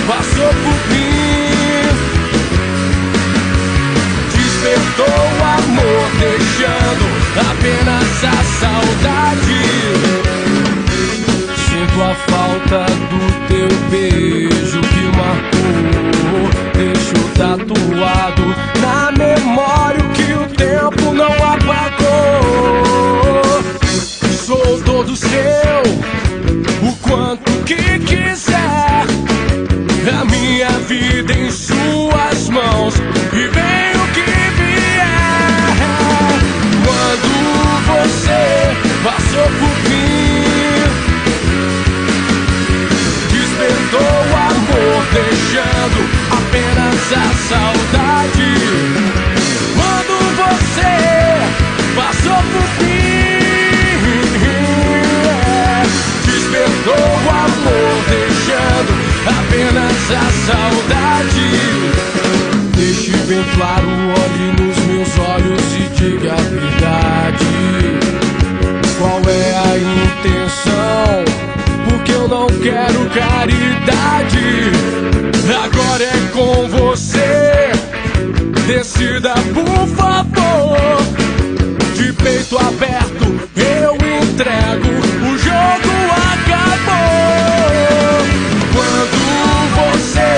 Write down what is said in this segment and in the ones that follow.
Passou por mim, despertou o amor, deixando apenas a saudade. Sinto a falta do teu beijo que marcou, deixo tatuado na memória o que o tempo não apagou. Sou todo seu, o quanto que quiser. A minha vida em suas mãos e vem o que vier. Quando você passou por mim, despertou o amor, deixando apenas a saudade. Quando você passou por mim, despertou o amor, deixando apenas a saudade. Deixe bem claro, olhe nos meus olhos e diga a verdade. Qual é a intenção? Porque eu não quero caridade. Agora é com você, decida por favor. De peito aberto eu entrego, o jogo acabou. Quando você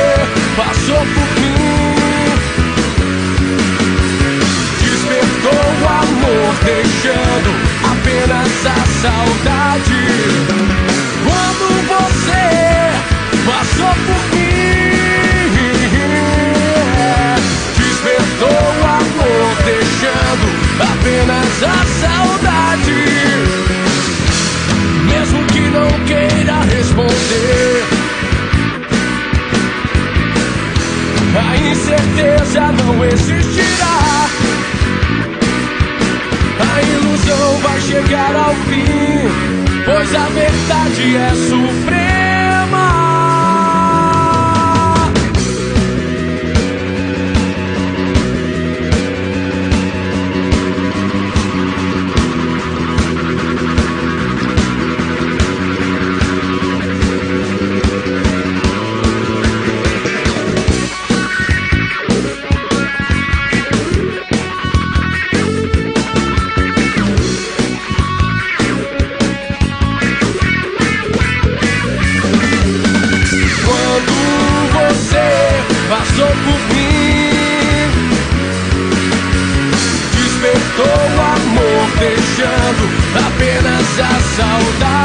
passou por mim, despertou o amor, deixando apenas a saudade. Quando você passou por mim, despertou o amor, deixando apenas a saudade. Mesmo que não queira responder, a incerteza não existirá. A ilusão vai chegar ao fim, pois a verdade é suprema. Passou por mim, despertou o amor, deixando apenas a saudade.